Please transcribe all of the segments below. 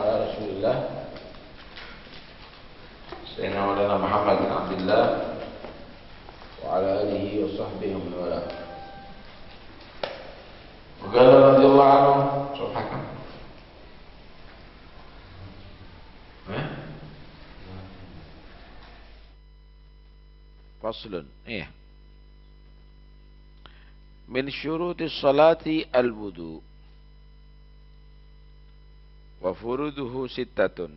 على رسول الله سيدنا مولانا محمد بن عبد الله وعلى آله وصحبه ومن والاه. وقال رضي الله عنه سبحانه فصل من شروط الصلاة الوضوء وفروضه ستة.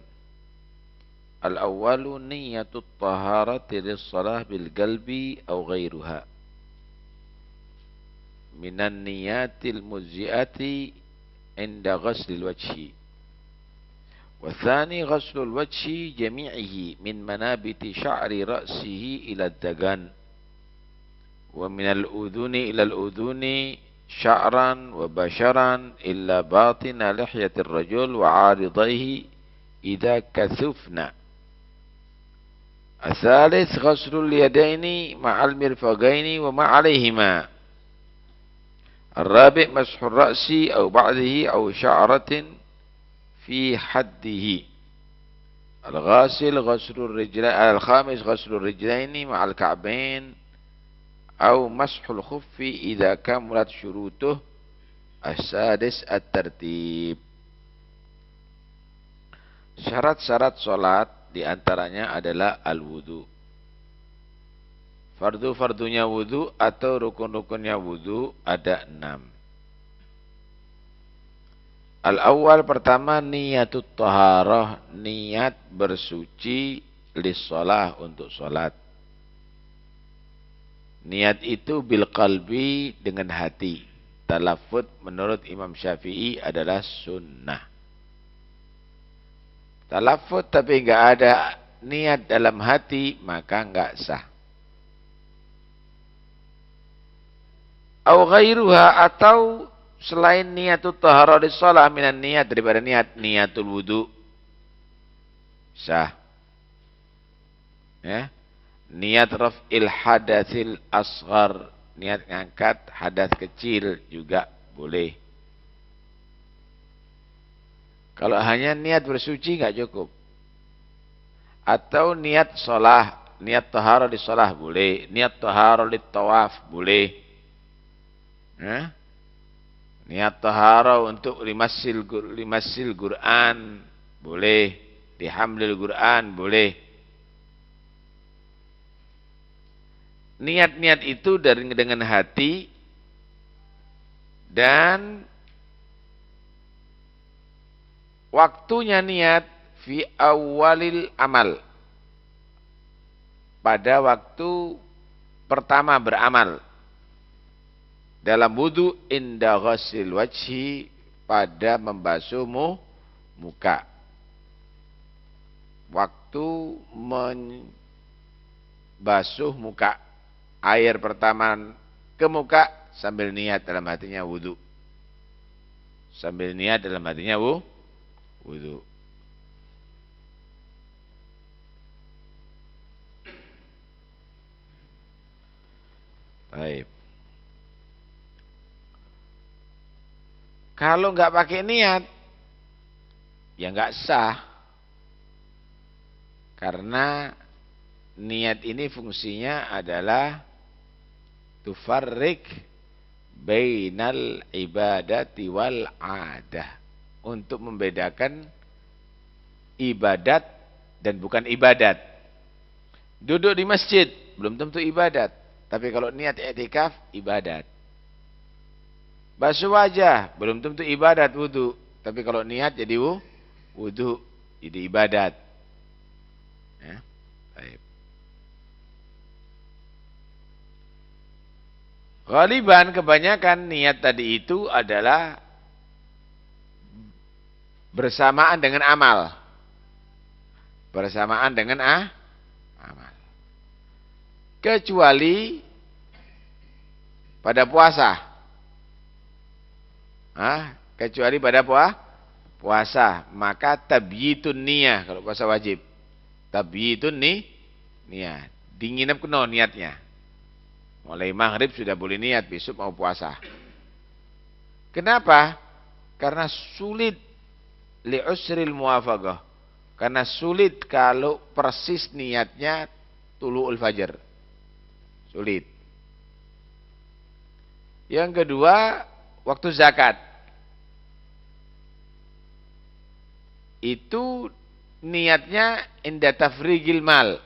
الأول نية الطهارة للصلاة بالقلب أو غيرها من النيات المجزئة عند غسل الوجه. والثاني غسل الوجه جميعه من منابت شعر رأسه إلى الدقن، ومن الأذن إلى الأذن شعرا وبشرا إلا باطن لحية الرجل وعارضيه إذا كثفنا. الثالث غسل اليدين مع المرفقين وما عليهما. الرابع مسح الرأس أو بعضه أو شعرة في حده. الخامس غسل الرجلين مع الكعبين أو مسح الخف إذا كملت شروطه. السادس الترتيب. Syarat-syarat sholat diantaranya adalah al-wudu. Fardu-fardunya wudu atau rukun-rukunnya wudu ada 6. Al-awwal pertama niyatut taharah, niat bersuci lis-shalah untuk sholat. Niat itu bil qalbi dengan hati. Talaffuz menurut Imam Syafi'i adalah sunnah. Talaffuz tapi enggak ada niat dalam hati maka enggak sah. Au ghairuha atau selain niatut taharah di shalah minan niat daripada niatul wudu sah. Ya. Niat raf'il hadatsil asghar, niat ngangkat hadas kecil juga boleh. Kalau hanya niat bersuci enggak cukup. Atau niat shalah, niat taharah di shalah boleh, niat taharah di tawaf boleh. Ya. Niat taharah untuk limasil Quran boleh, dihamlil Quran boleh. Niat-niat itu dengan hati dan waktunya niat fi awalil amal, pada waktu pertama beramal. Dalam wudu inda ghasil wajhi, pada membasuh muka. Waktu membasuh muka, air pertama ke muka sambil niat dalam hatinya wudu. Sambil niat dalam hatinya wudu. Baik. Kalau enggak pakai niat, ya enggak sah. Karena niat ini fungsinya adalah tufarrik bainal ibadati wal adah, untuk membedakan ibadat dan bukan ibadat. Duduk di masjid belum tentu ibadat, tapi kalau niat i'tikaf ibadat. Basuh wajah belum tentu ibadat wudu, tapi kalau niat jadi wudu, jadi ibadat. Ya, baik. Ghaliban kebanyakan niat tadi itu adalah bersamaan dengan amal. Bersamaan dengan amal. Kecuali pada puasa. Kecuali pada puasa, maka tabyitun niyah kalau puasa wajib. Tabyitun niyah. Dinginap kena niatnya. Mulai maghrib sudah boleh niat besok mau puasa. Kenapa? Karena sulit li'usril muwafaqah. Karena sulit kalau persis niatnya tulu'ul fajar. Sulit. Yang kedua, waktu zakat. Itu niatnya inda tafrigil mal.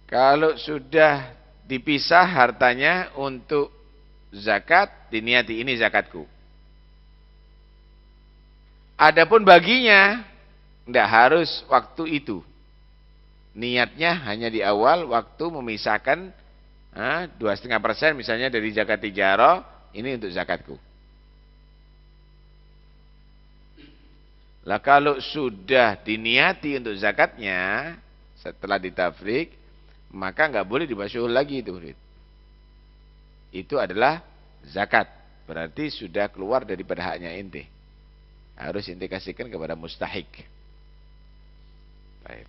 Kalau sudah dipisah hartanya untuk zakat, diniati ini zakatku. Adapun baginya tidak harus waktu itu. Niatnya hanya di awal waktu memisahkan 2,5% misalnya dari zakat tijarah, ini untuk zakatku. Lah kalau sudah diniati untuk zakatnya setelah ditafrik, maka nggak boleh dibasuh lagi itu. Itu adalah zakat. Berarti sudah keluar daripada haknya ente. Harus ente kasihkan kepada mustahik. Baik.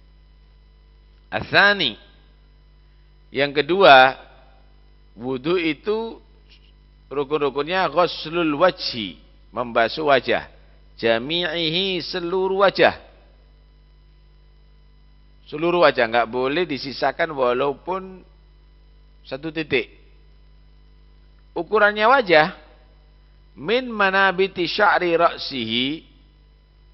Asani. Yang kedua, wudu itu rukun-rukunnya ghuslul wajhi, membasuh wajah. Jami'ihi seluruh wajah. Seluruh wajah, enggak boleh disisakan walaupun satu titik. Ukurannya wajah min manabiti sya'ri ra'sihi,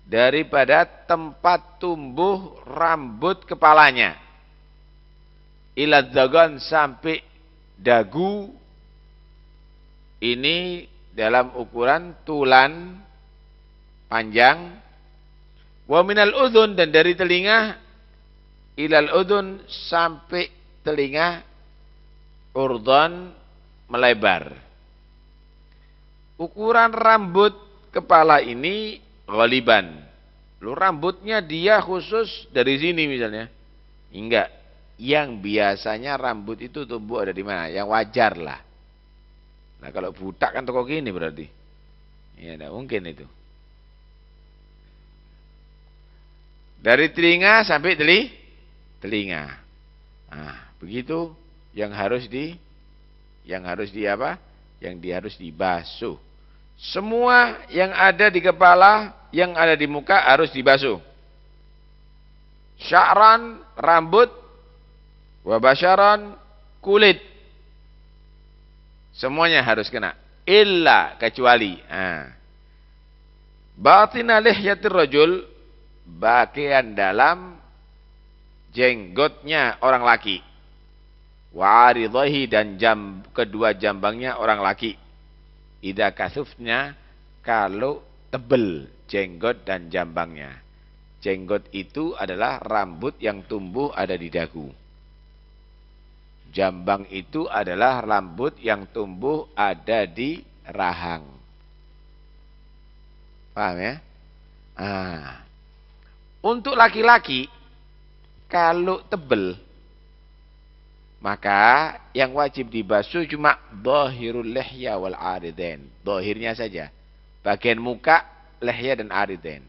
daripada tempat tumbuh rambut kepalanya, ila dhagan, sampai dagu. Ini dalam ukuran tulan panjang. Wa minal udhun, dan dari telinga ilal udhun, sampai telinga urdan, melebar. Ukuran rambut kepala ini ghaliban. Lu rambutnya dia khusus dari sini misalnya. Enggak. Yang biasanya rambut itu tumbuh ada di mana? Yang wajar lah. Nah kalau butak kan toko gini berarti. Ya enggak mungkin itu. Dari telinga sampai telinga. Nah, begitu yang harus apa? Yang harus dibasuh. Semua yang ada di kepala, yang ada di muka harus dibasuh. Sya'ran, rambut, wa basyaran, kulit. Semuanya harus kena. Illa, kecuali. Batina lihyatir rajul, bagian dalam jenggotnya orang laki. Wa aridhahi, dan kedua jambangnya orang laki. Idza kasufnya, kalau tebel jenggot dan jambangnya. Jenggot itu adalah rambut yang tumbuh ada di dagu. Jambang itu adalah rambut yang tumbuh ada di rahang. Paham ya? Untuk laki-laki, kalau tebel, maka yang wajib dibasuh cuma dhahirul lihya wal aridain. Dhahirnya saja. Bagian muka, lihya dan aridain.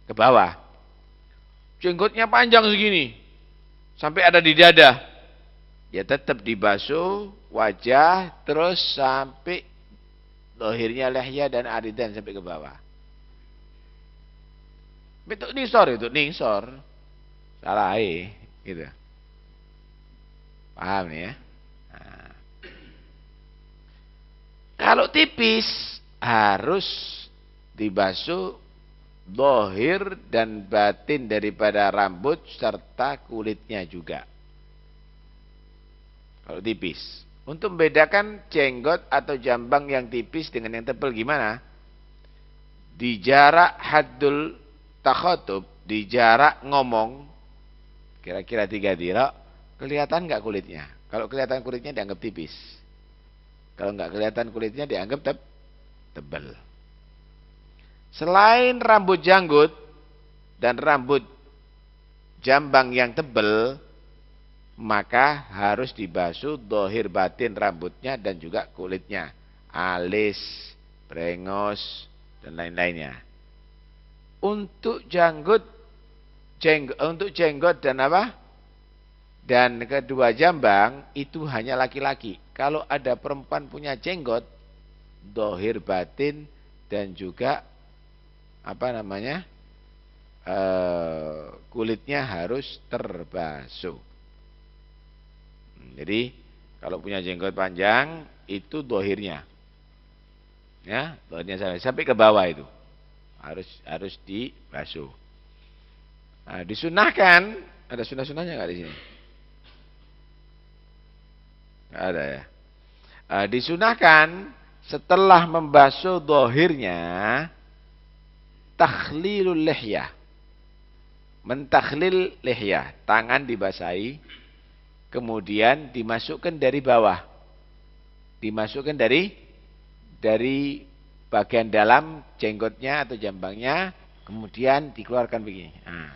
Ke bawah. Jenggotnya panjang segini. Sampai ada di dada. Ya tetap dibasuh wajah terus sampai dhahirnya lihya dan aridain sampai ke bawah. Itu nisor. Salah gitu. Paham ya? Nah. Kalau tipis harus dibasuh dhahir dan batin daripada rambut serta kulitnya juga. Kalau tipis. Untuk membedakan jenggot atau jambang yang tipis dengan yang tebal gimana? Di jarak haddul takhatub, di jarak ngomong kira-kira 3 dirok, kelihatan enggak kulitnya? Kalau kelihatan kulitnya dianggap tipis. Kalau enggak kelihatan kulitnya dianggap tebal. Selain rambut janggut dan rambut jambang yang tebal, maka harus dibasuh dhahir batin rambutnya dan juga kulitnya, alis, brengos dan lain-lainnya. Untuk janggut dan apa? Dan kedua jambang itu hanya laki-laki. Kalau ada perempuan punya jenggot, dhahir batin dan juga kulitnya harus terbasuh. Jadi kalau punya jenggot panjang itu dohirnya, ya, dohirnya sampai ke bawah itu harus dibasuh. Nah, disunahkan, ada sunah-sunahnya nggak di sini? Nggak ada ya. Disunahkan setelah membasuh dohirnya takhlilul lihyah, mentakhlil lihyah, tangan dibasahi, kemudian dimasukkan dari bawah, dimasukkan dari bagian dalam jenggotnya atau jambangnya, kemudian dikeluarkan begini. Nah,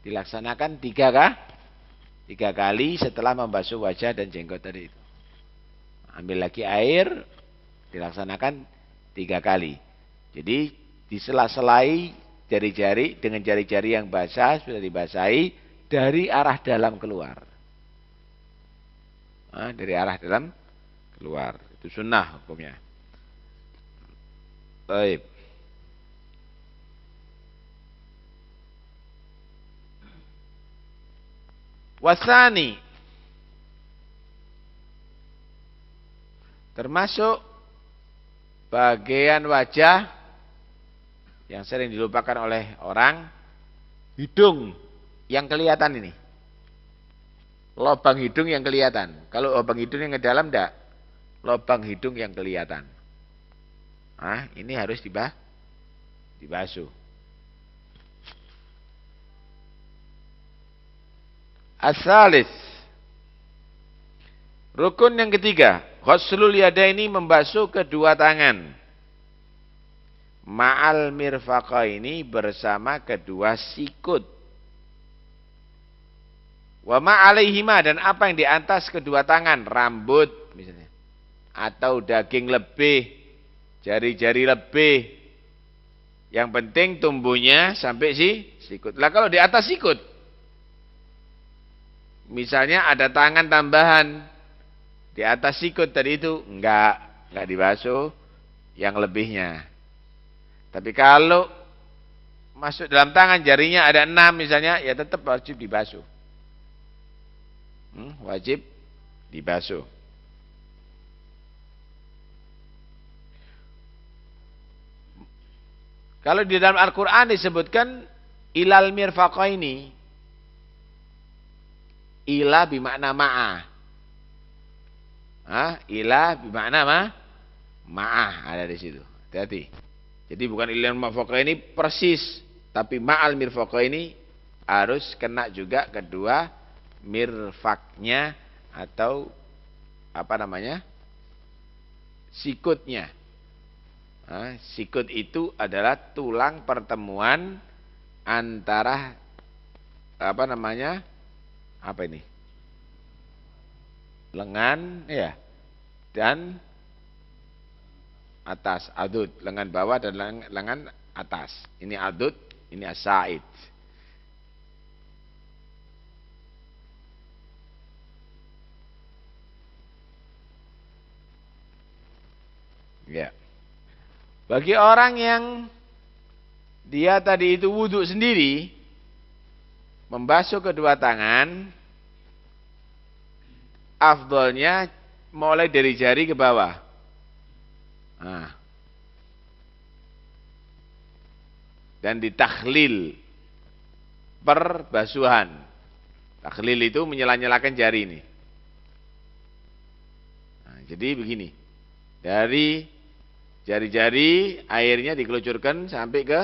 dilaksanakan 3 kali setelah membasuh wajah dan jenggot tadi itu. Ambil lagi air, dilaksanakan 3 kali. Jadi disela-selai jari-jari dengan jari-jari yang basah sudah dibasahi dari arah dalam keluar. Nah, dari arah dalam keluar. Itu sunnah hukumnya. Baik. Wasani, termasuk bagian wajah yang sering dilupakan oleh orang, hidung yang kelihatan ini. Lubang hidung yang kelihatan. Kalau lubang hidung yang ke dalam enggak, lubang hidung yang kelihatan. Nah, ini harus dibasuh. As-salis, rukun yang ketiga, ghuslul yadaini, membasuh kedua tangan. Ma'al mirfaqaini, bersama kedua sikut. Wa ma'alaihima, dan apa yang di atas kedua tangan, rambut misalnya, atau daging lebih, jari-jari lebih. Yang penting tumbuhnya sampai sikut. Lah kalau di atas sikut, misalnya ada tangan tambahan di atas sikut tadi itu, enggak dibasuh yang lebihnya. Tapi kalau masuk dalam tangan jarinya ada 6 misalnya, ya tetap wajib dibasuh. Wajib dibasuh. Kalau di dalam Al-Quran disebutkan ilal mirfaqaini, ila bimakna ma'ah. Ila bimakna ma'ah ada di situ. Hati-hati. Jadi bukan ilal mirfaqaini persis, tapi ma'al mirfaqaini harus kena juga kedua mirfaknya atau sikutnya. Sikut itu adalah tulang pertemuan antara lengan ya dan atas, adud, lengan bawah dan lengan atas. Ini adud, ini as-sa'id. Ya. Bagi orang yang dia tadi itu wudhu sendiri, membasuh kedua tangan, afdolnya mulai dari jari ke bawah. Dan ditakhlil perbasuhan. Takhlil itu menyela-nyelakan jari ini. Jadi begini, dari jari-jari airnya dikelucurkan sampai ke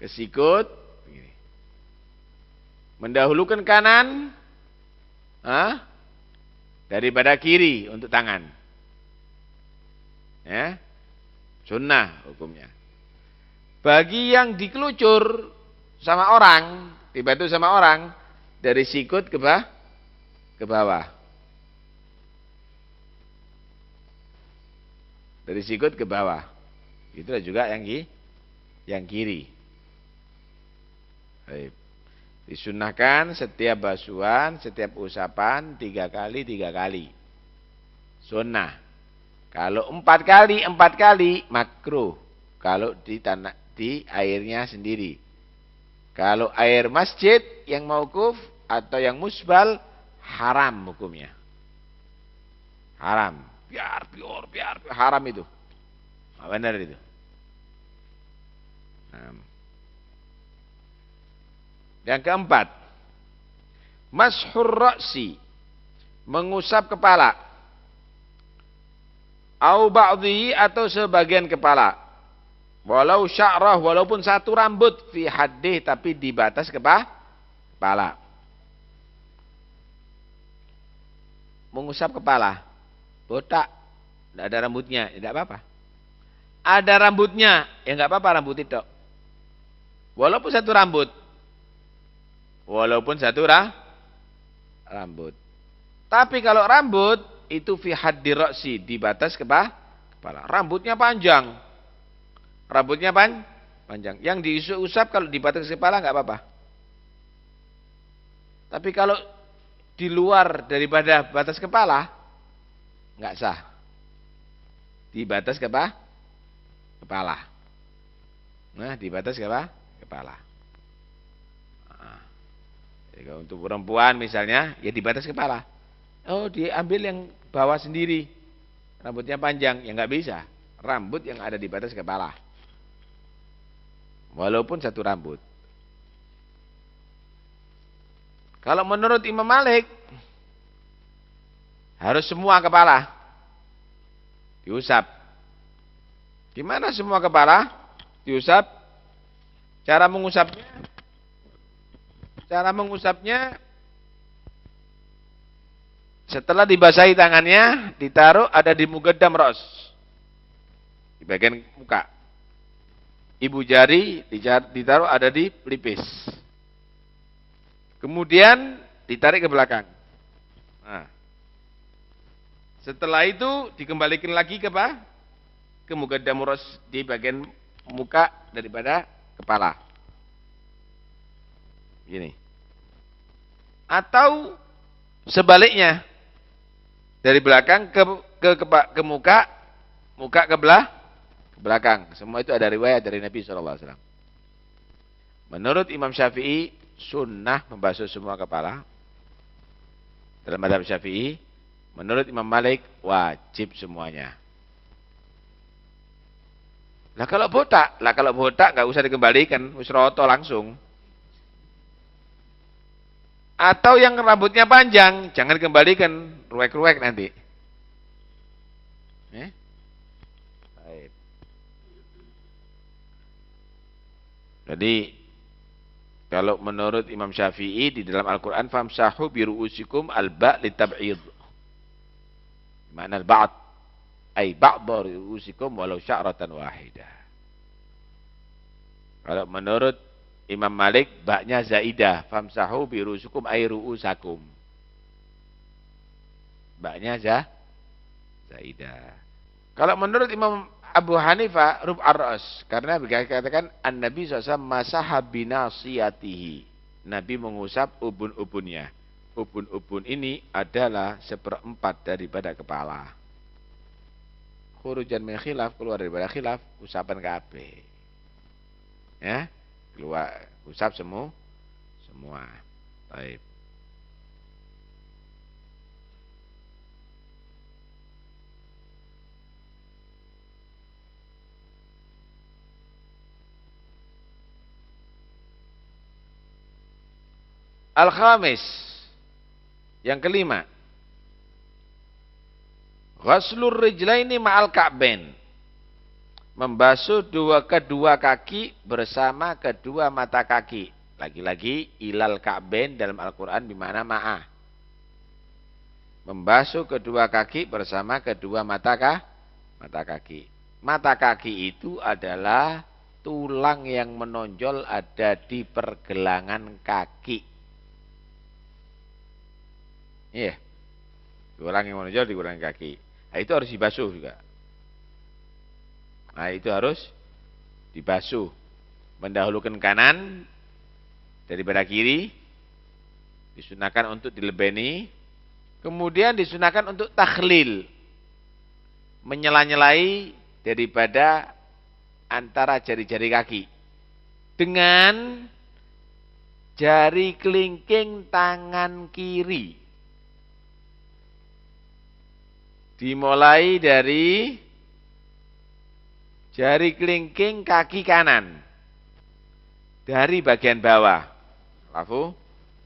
sikut. Begini. Mendahulukan kanan daripada kiri untuk tangan. Ya, sunnah hukumnya. Bagi yang dikelucur sama orang, dibantu sama orang, dari sikut ke bawah. Dari sikut ke bawah. Itulah juga yang kiri. Baik. Disunahkan setiap basuhan, setiap usapan 3 kali. Sunnah. Kalau 4 kali makruh. Kalau di tanah di airnya sendiri. Kalau air masjid yang mauquf atau yang musbal haram hukumnya. Haram. Biar haram itu. Benar itu. Yang keempat, mashur ra'si, mengusap kepala. Au ba'dhi atau sebagian kepala. Walau sya'rah, walaupun satu rambut fi haddih tapi di batas kepala. Mengusap kepala. Botak, tidak ada rambutnya, tidak apa-apa. Ada rambutnya, ya enggak apa-apa rambut itu. Walaupun satu rambut. Rambut. Tapi kalau rambut itu fi haddi ra'si, di batas kepala. Rambutnya panjang. Panjang. Yang diusap kalau di batas kepala enggak apa-apa. Tapi kalau di luar daripada batas kepala enggak sah. Di batas kepala. Nah, di batas kepala. Jadi untuk perempuan misalnya, ya di batas kepala. Oh, diambil yang bawah sendiri. Rambutnya panjang, ya nggak bisa. Rambut yang ada di batas kepala. Walaupun satu rambut. Kalau menurut Imam Malik, harus semua kepala diusap. Gimana semua kepala diusap? Cara mengusapnya setelah dibasahi tangannya, ditaruh ada di mugaddam ras, di bagian muka. Ibu jari ditaruh ada di pelipis. Kemudian ditarik ke belakang. Nah, setelah itu dikembalikan lagi ke mugaddam ras, di bagian muka daripada kepala. Gini. Atau sebaliknya, dari belakang ke muka ke belakang. Semua itu ada riwayat dari Nabi SAW. Menurut Imam Syafi'i, sunnah membasuh semua kepala. Dalam mazhab Syafi'i. Menurut Imam Malik, wajib semuanya. Lah kalau botak nggak usah dikembalikan, wis roto langsung. Atau yang rambutnya panjang, jangan kembalikan, ruwek-ruwek nanti. Baik. Jadi kalau menurut Imam Syafi'i di dalam Al-Qur'an famsahu bi ru'usikum al-ba' litab'id. Makna al-ba'd ay ba'd ru'usikum walau sya'ratan wahidah. Kalau menurut Imam Malik baknya zaidah, famsahu bi ru'usikum ay ru'usakum. Baknya zaidah. Kalau menurut Imam Abu Hanifah rub'ar ra's, karena dikatakan An-Nabi SAW masaha binasiyatihi. Nabi mengusap ubun-ubunnya. Ubun-ubun ini adalah seperempat daripada kepala. Khurujan min khilaf, keluar daripada khilaf, usapan kabeh. Ya, keluar usap semua. Baik. Al-khamis, yang kelima, ghaslur rijlaini ma'al ka'bain, membasuh kedua kaki bersama kedua mata kaki. Lagi-lagi ilal ka'bain dalam Al-Quran bimana ma'ah. Membasuh kedua kaki bersama kedua mata kaki. Mata kaki itu adalah tulang yang menonjol ada di pergelangan kaki. Iya. Tulang yang menonjol di pergelangan kaki. Nah, itu harus dibasuh juga. Nah, itu harus dibasuh. Mendahulukan kanan daripada kiri. Disunahkan untuk dilebeni. Kemudian disunahkan untuk takhlil. menyela-nyelai daripada antara jari-jari kaki dengan jari kelingking tangan kiri. Dimulai dari jari kelingking kaki kanan. Dari bagian bawah. Lafu.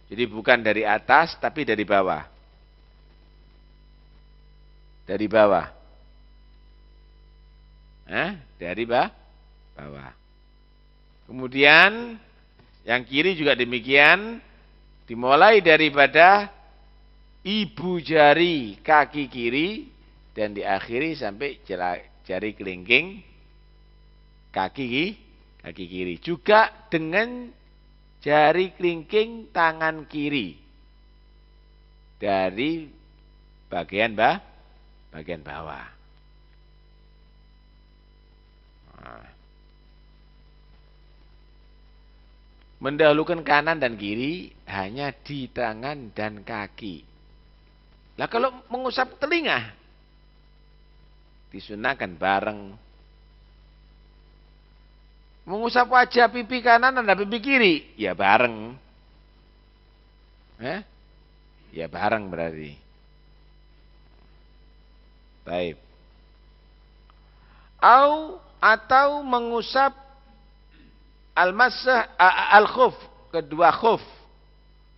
Jadi bukan dari atas tapi dari bawah. Dari bawah. Dari bawah. Kemudian yang kiri juga demikian. Dimulai daripada ibu jari kaki kiri dan diakhiri sampai jari kelingking kaki kiri. Juga dengan jari kelingking tangan kiri dari bagian bawah. Mendahulukan kanan dan kiri hanya di tangan dan kaki. Lah kalau mengusap telinga disunahkan bareng. Mengusap wajah pipi kanan dan pipi kiri ya bareng. Ya bareng berarti. Baik. Atau mengusap al-masah al-khuf, kedua khuf.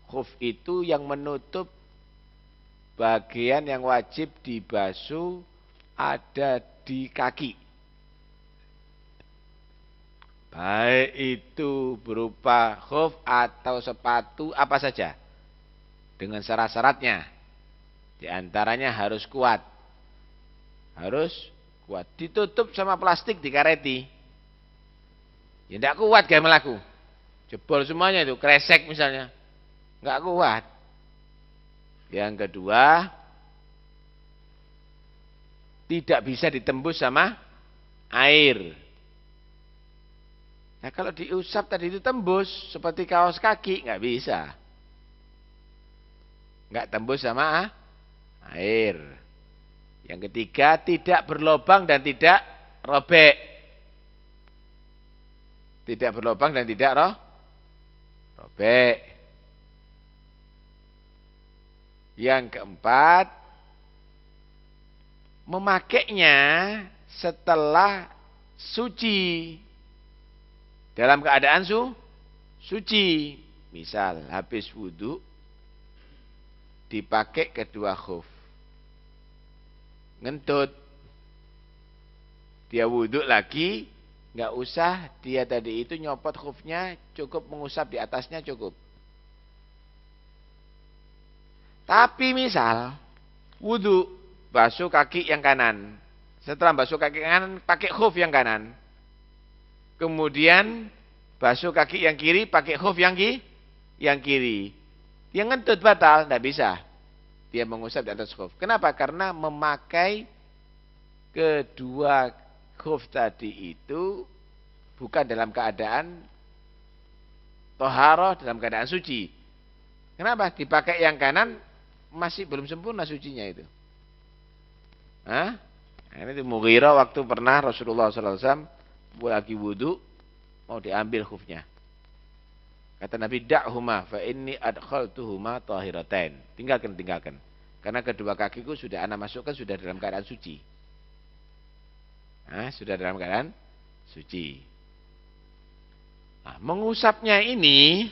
Khuf itu yang menutup bagian yang wajib dibasuh ada di kaki. Baik itu berupa khuf atau sepatu apa saja. Dengan syarat-syaratnya. Di antaranya harus kuat. Harus kuat. Ditutup sama plastik dikareti. Ya tidak kuat gaya melaku. Jebol semuanya itu, kresek misalnya. Enggak kuat. Yang kedua, tidak bisa ditembus sama air. Nah kalau diusap tadi itu tembus, seperti kaos kaki, enggak bisa. Enggak tembus sama air. Yang ketiga, tidak berlobang dan tidak robek. Tidak berlobang dan tidak robek. Yang keempat, memakainya setelah suci. Dalam keadaan suci. Misal habis wudhu, dipakai kedua khuf. Ngentut. Dia wudhu lagi, nggak usah dia tadi itu nyopot khufnya, cukup mengusap di atasnya cukup. Tapi misal wudhu basuh kaki yang kanan, setelah basuh kaki kanan pakai khuf yang kanan, kemudian basuh kaki yang kiri pakai khuf yang kiri, yang ngentut batal, tidak bisa. Dia mengusap di atas khuf. Kenapa? Karena memakai kedua khuf tadi itu bukan dalam keadaan toharoh, dalam keadaan suci. Kenapa? Dipakai yang kanan masih belum sempurna sucinya itu. Ini di Mughirah waktu pernah Rasulullah SAW lagi wudhu mau diambil khufnya. Kata Nabi, da'huma fa inni adkhaltuhuma tahiratain. Tinggalkan. Karena kedua kakiku sudah ana masukkan sudah dalam keadaan suci. Sudah dalam keadaan suci. Mengusapnya ini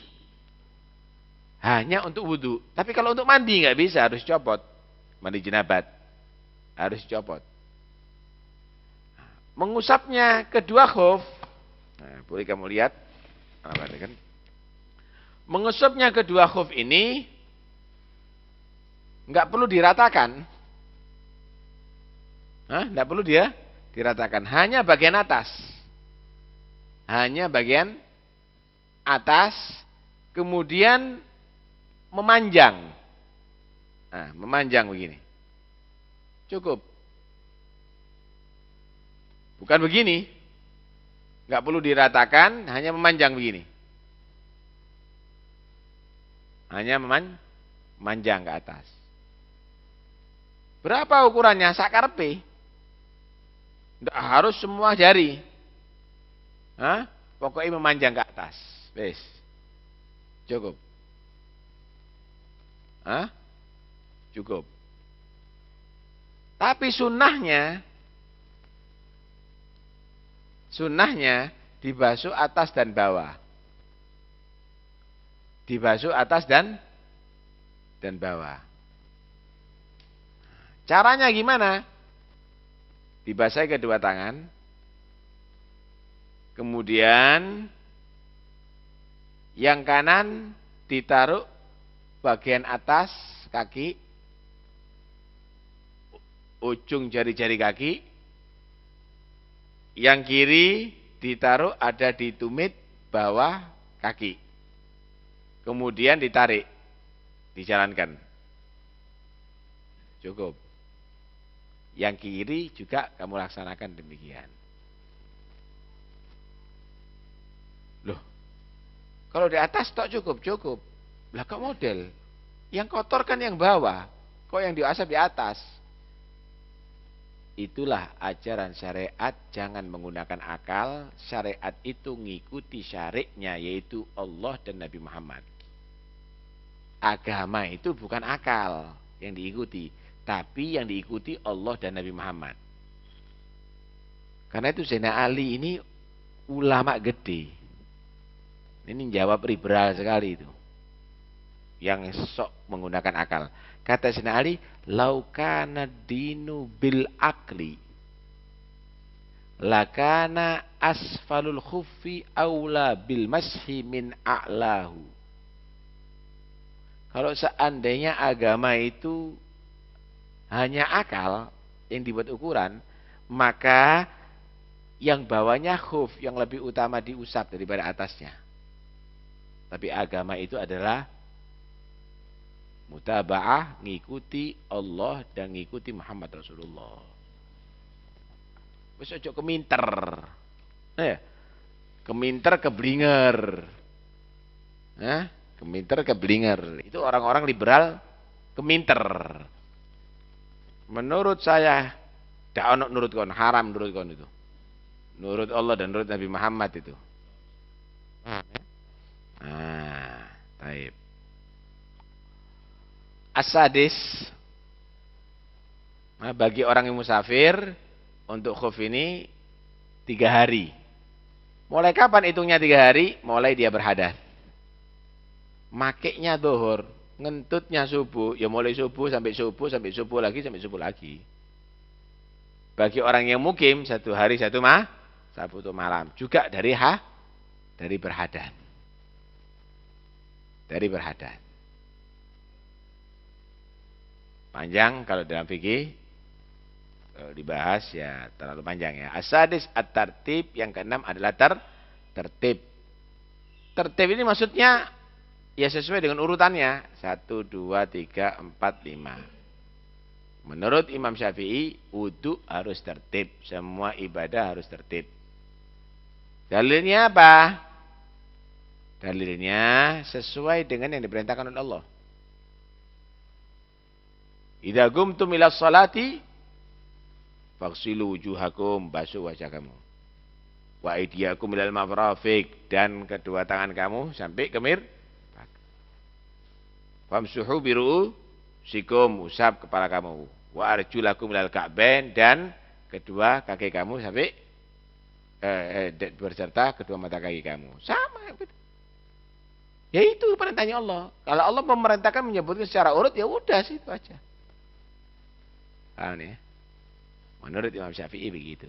hanya untuk wudhu. Tapi kalau untuk mandi nggak bisa, harus copot. Mandi jenabat harus copot. Mengusapnya kedua khuf. Boleh kamu lihat. Kan? Mengusapnya kedua khuf ini enggak perlu diratakan. Enggak perlu dia diratakan, hanya bagian atas. Hanya bagian atas, kemudian memanjang. Memanjang begini. Cukup. Bukan begini. Enggak perlu diratakan, hanya memanjang begini. Hanya memanjang ke atas. Berapa ukurannya? Sakarepe. Tidak harus semua jari. Hah? Pokoknya memanjang ke atas. Wes. Cukup. Hah? Cukup. Tapi sunnahnya dibasuh atas dan bawah. Dibasuh atas dan bawah. Caranya gimana? Dibasahi kedua tangan. Kemudian yang kanan ditaruh bagian atas kaki, ujung jari-jari kaki. Yang kiri ditaruh ada di tumit bawah kaki. Kemudian ditarik, dijalankan. Cukup. Yang kiri juga kamu laksanakan demikian. Loh, kalau di atas tok cukup. Lah kok model? Yang kotor kan yang bawah, kok yang diasap di atas? Itulah ajaran syariat, jangan menggunakan akal. Syariat itu ngikuti syariatnya, yaitu Allah dan Nabi Muhammad. Agama itu bukan akal yang diikuti, tapi yang diikuti Allah dan Nabi Muhammad. Karena itu Sayyidina Ali ini ulama gede. Ini jawab liberal sekali itu. Yang sok menggunakan akal. Kata Sayyidina Ali, laukana dinu bil akli lakana asfalul khuffi aula bil mashi min a'lahu. Kalau seandainya agama itu hanya akal yang dibuat ukuran, maka yang bawahnya khuf yang lebih utama diusap daripada atasnya. Tapi agama itu adalah mutaba'ah, ngikuti Allah dan ngikuti Muhammad Rasulullah. Wis aja keminter. Keminter keblinger. Keminter keblinger. Itu orang-orang liberal keminter. Menurut saya dak ono nurut kon, haram nurut kon itu. Nurut Allah dan nurut Nabi Muhammad itu. Taib. As-sadis, bagi orang yang musafir untuk khuf ini 3 hari. Mulai kapan hitungnya 3 hari? Mulai dia berhadas. Makainya zuhur, ngentutnya subuh, ya mulai subuh sampai subuh lagi. Bagi orang yang mukim 1 hari 1 malam, juga dari berhadas. Dari berhadas. Panjang kalau dalam fikih dibahas ya terlalu panjang ya. As-sadis at-tartib, yang keenam adalah tertib. Tertib ini maksudnya ya sesuai dengan urutannya 1, 2, 3, 4, 5. Menurut Imam Syafi'i, wudu harus tertib, semua ibadah harus tertib. Dalilnya apa? Dalilnya sesuai dengan yang diperintahkan oleh Allah. Idza qumtum ila sholati faghsilu wujuhakum, basuh wajah kamu. Wa aydiyakum ilal marafiq, dan kedua tangan kamu sampai ke mirfaq. Famsuhu biru'usikum, usap kepala kamu. Wa arjulakum ilal ka'bain, dan kedua kaki kamu sampai berserta kedua mata kaki kamu. Sama gitu. Ya itu perintahnya Allah. Kalau Allah memerintahkan menyebutkan secara urut, ya udah sih itu aja. Paham ya? Menurut Imam Syafi'i begitu.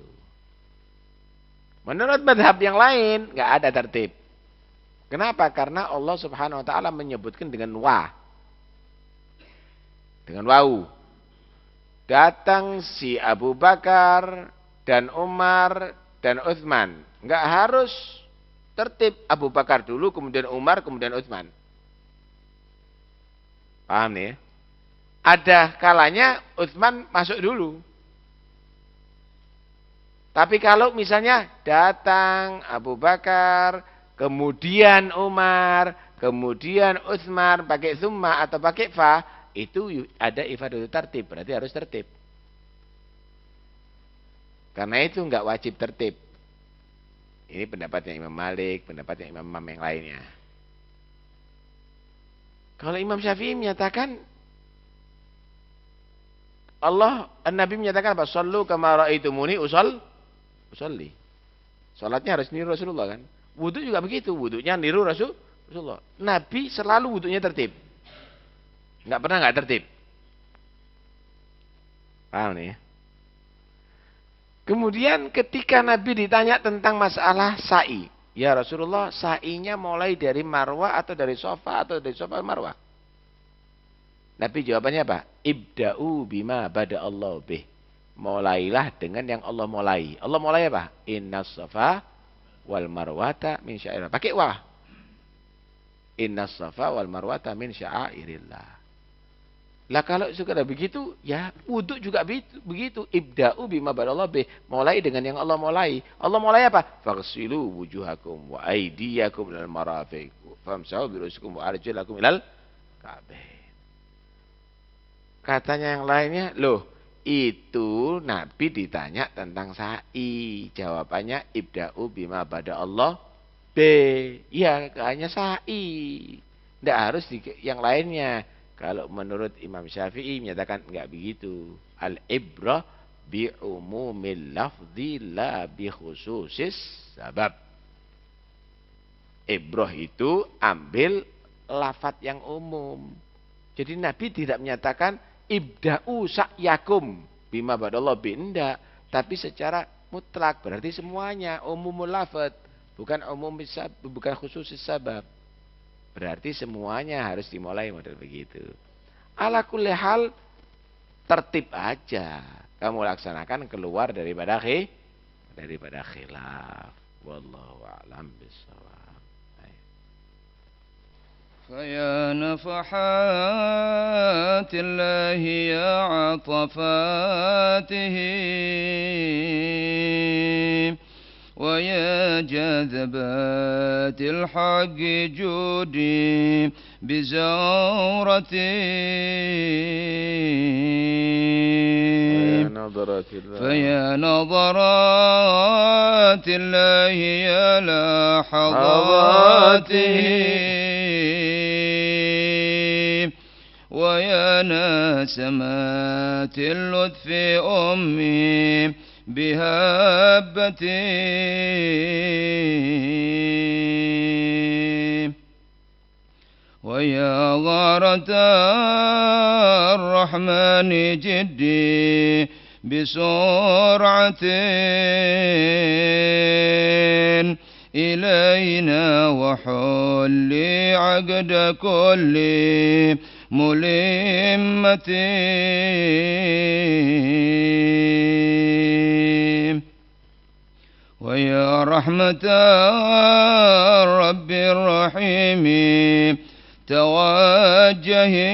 Menurut madhab yang lain nggak ada tertib. Kenapa? Karena Allah Subhanahu Wa Taala menyebutkan dengan wa, dengan wau. Datang si Abu Bakar dan Umar dan Utsman, nggak harus tertib Abu Bakar dulu, kemudian Umar, kemudian Utsman. Paham nih? Ada kalanya Utsman masuk dulu. Tapi kalau misalnya datang Abu Bakar, kemudian Umar, kemudian Utsman pakai summa atau pakai fa, itu ada ifadatul tertib, berarti harus tertib. Karena itu enggak wajib tertib. Ini pendapatnya Imam Malik, pendapatnya imam-imam yang lainnya. Kalau Imam Syafi'i menyatakan Nabi menyatakan apa? Shallu kama ra'aitumuni usolli. Salatnya harus niru Rasulullah kan? Wudu juga begitu, wudunya niru Rasulullah. Nabi selalu wudunya tertib. Enggak pernah enggak tertib. Paham nih ya? Kemudian ketika Nabi ditanya tentang masalah sa'i. Ya Rasulullah, sa'inya mulai dari Marwah atau dari Safa atau dari Safa Marwah? Nabi jawabannya apa? Ibda'u bima bada'allahu bih. Mulailah dengan yang Allah mulai. Allah mulai apa? Innas Safa wal Marwata min sya'airillah. Pakai wah. Innas Safa wal Marwata min sya'airillah. Lah kalau sudah begitu, ya wudhu juga begitu. Ibda'u bima badallah bih. Mulai dengan yang Allah mulai. Allah mulai apa? Faghsilu wujuhakum wa aydiyakum ilal marafiq. Famsahu birusikum wa arjulakum ilal ka'bain. Katanya yang lainnya, loh itu Nabi ditanya tentang sa'i. Jawabannya ibda'u bima badallah bih. Ya hanya sa'i. Tidak harus yang lainnya. Kalau menurut Imam Syafi'i menyatakan enggak begitu. Al-ibrah bi umumil lafzi la bi khususis sabab. Ibrah itu ambil lafaz yang umum. Jadi Nabi tidak menyatakan ibda'u sa'yakum bima badallah bi, enggak, tapi secara mutlak, berarti semuanya umumul lafaz, bukan bukan khususis sabab. Berarti semuanya harus dimulai model begitu. Ala kulli hal tertib aja. Kamu laksanakan keluar daripada khilaf. Wallahu a'lam bishawab. فيا نفحات الله يا عطفاته ويا جاذبات الحق جودي بزورتي فيا نظرات الله يا لحظاته ويا نسمات اللطف أمي بهابتي ويا غارة الرحمن جدي بسرعة إلينا وحلي عقد كل ملمة ويا رحمة الرب الرحيم توجهي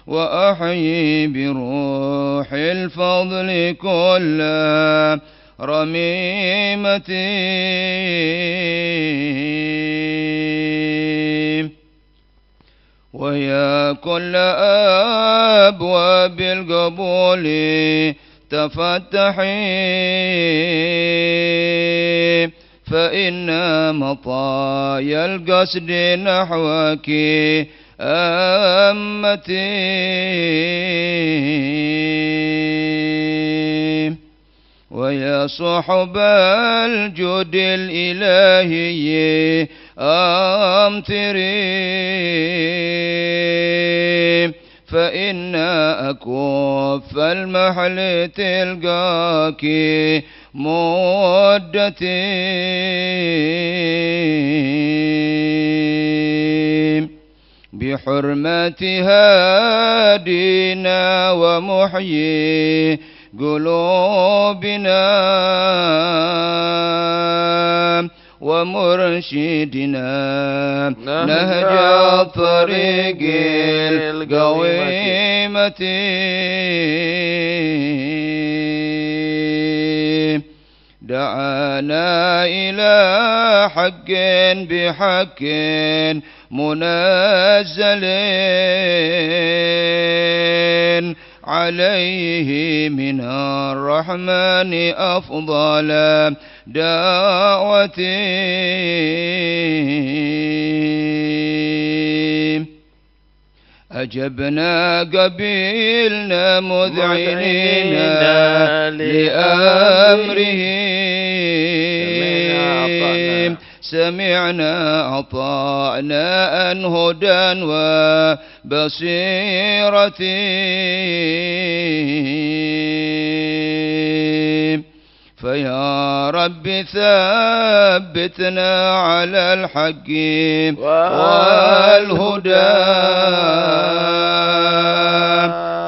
وأحيي بروح الفضل كل رميمتي ويا كل أبواب القبول تفتحي فإن مطايا القصد نحوك أمتي ويا صحب الجود الإلهي أمطري فإن أكف المحل تلقاك مدتي بحرمة هادينا ومحيي قلوبنا ومرشدنا نهج الطريق القويمة دعانا إلى حق بحق منزل عليه من الرحمن أفضل دعوتي أجبنا قبيلنا مذعنين لأمره سمعنا أطعنا أن هدى وبصيرة فيا رب ثبتنا على الحق والهدى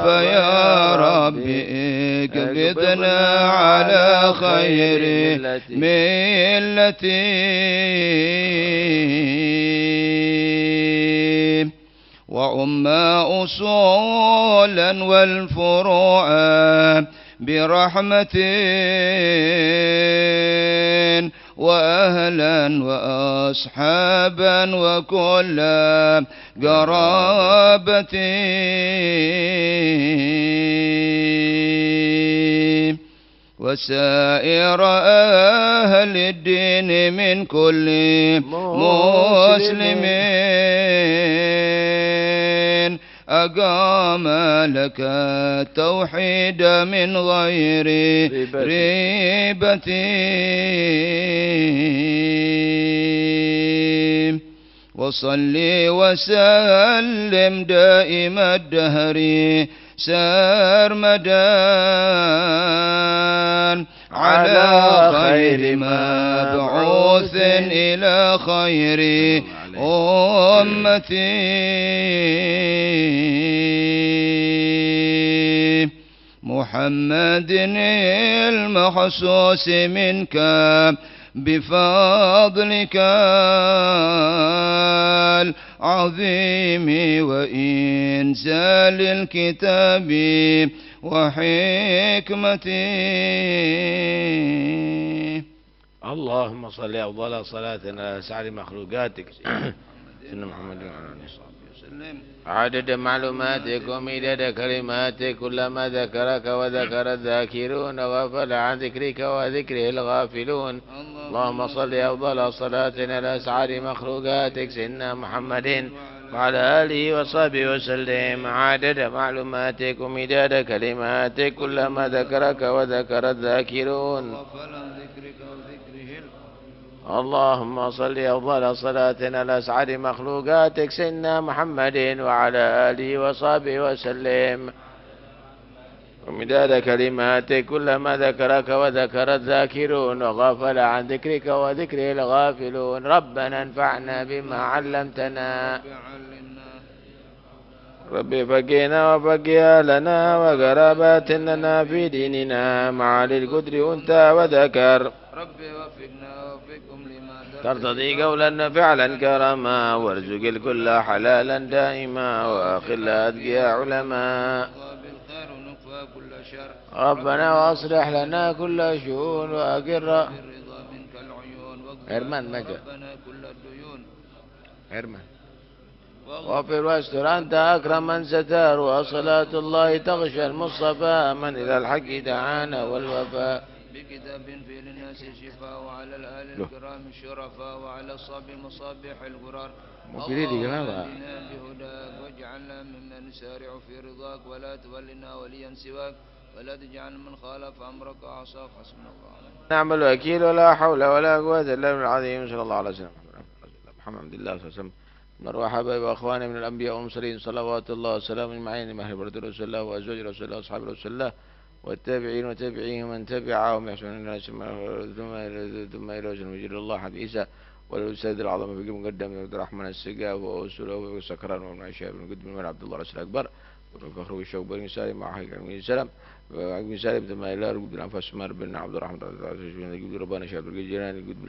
فيا رب اقبضنا على خير ملتي وأما أصولا والفروع برحمة وأهلا وأصحابا وكل قرابة وسائر أهل الدين من كل مسلمين أقام لك التوحيد من غير ريبة وصلي وسلم دائم الدهر سرمدا على خير مبعوث إلى خير أمتي محمد المخصوص منك بفضلك العظيم وإنزال الكتاب وحكمته. اللهم صل أفضل صلاة على سعر مخلوقاتك سيدنا محمد وعلى آله وصحبه وسلم عدد معلوماتك ومداد كلماتك كلما ذكرك وذكر الذاكرون وغفل عن ذكرك وذكره الغافلون. اللهم صل أفضل صلاة على سعر مخلوقاتك سيدنا محمد وعلى آله وصحبه وسلم عدد معلوماتك ومداد كلماتك كلما ذكرك وذكر الذاكرون. اللهم صل أفضل صلاة على أسعد مخلوقاتك سيدنا محمد وعلى آله وصحبه وسلم ومداد كلماتك كلما ذكرك وذكر الذاكرون وغفل عن ذكرك وذكره الغافلون. ربنا انفعنا بما علمتنا ربي فقنا وفقها لنا وقرابات لنا في ديننا مع للقدر أنت وذكر. ربي وفقنا وفقكم لما ترتضي قولا فعلا كرما وارزق الكل حلالا دائما وأخل أذكياء علماء. بالخير ونقفى كل شر ربنا واصلح لنا كل شؤون وأقر بالرضا منك العيون هرمان مجد ربنا كل الديون هرمان واغفر واستر أنت أكرم من ستار وصلاة الله تغشى المصطفى من إلى الحق دعانا والوفاء. بكتاب في للناس شفاء وعلى الآل الكرام الشرفاء وعلى الصبي مصابيح القرار. اللهم اهدنا بهداك واجعلنا ممن نسارع في رضاك ولا تولنا وليا سواك ولا تجعل من خالف أمرك وعصاك. حسبنا الله نعم الوكيل ولا حول ولا قوة إلا بالله العظيم. صلى الله على سيدنا محمد الله صلى الله عليه وسلم. مروح حبايب وأخواني من الأنبياء والمرسلين صلوات الله وسلامه أجمعين لمهر برد رسول الله وأزواج رسول الله وأصحاب رسول الله والتابعين وتابعيهم من تبعهم يحسنون الناس ثم إلى وجه المجيد الله حديثا والأستاذ العظم في مقدم عبد الرحمن السقاف وأسره وسكران وابن عشاب بن قدم من عبد الله رسول الأكبر وفخر والشوق بن سالم مع حقيقة بن سلم وعقب سالم ثم إلى رقد الأنفاس مر بن عبد الرحمن قد ربنا شاب الجيراني قد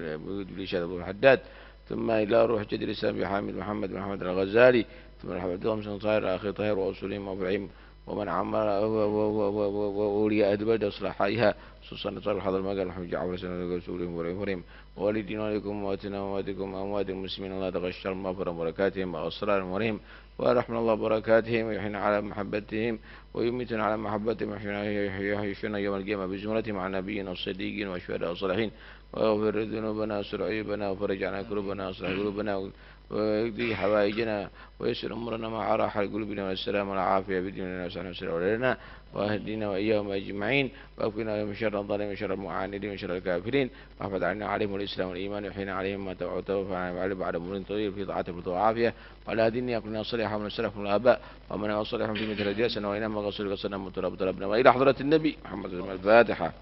بليشاد أبو الحداد ثم إلى روح جد الإسلام بحامد محمد بن محمد الغزالي ثم رحمة الله بن طاهر أخي طاهر وأصولهم وأبراهيم ومن عمر وأولياء أدبد أصلاحها خصوصا نصار حضر المقال محمد جعفر سنة رسولهم ورحمهم ووالدين عليكم وأمواتنا وأمواتكم وأموات المسلمين الله تغشر مغفرا وبركاتهم وأسرار ورهم ويرحمنا الله بركاتهم ويحيينا على محبتهم ويميتنا على محبتهم ويحيينا يوم القيامة بزمرتهم مع نبينا والصديقين والشهداء والصالحين واغفر ذنوبنا واستر عيوبنا وفرج عنا كروبنا واصلح قلوبنا ويقضي حوائجنا ويسر أمرنا مع راحة قلوبنا والسلام والعافية بديننا وسعنا وسلام علينا واهدنا وإياهم أجمعين واكفنا من شر الظالمين وشر المعاندين وشر الكافرين واحفظ عنا عليهم الإسلام والإيمان وحين عليهم ما توفى بعد أمور طويل في طاعته وعافية ولا ديني أكلنا صالحا من السلف من الآباء ومن صالحا في مثل جلسنا وإنما غسل غسلنا متراب طلبنا وإلى حضرة النبي محمد الفاتحة.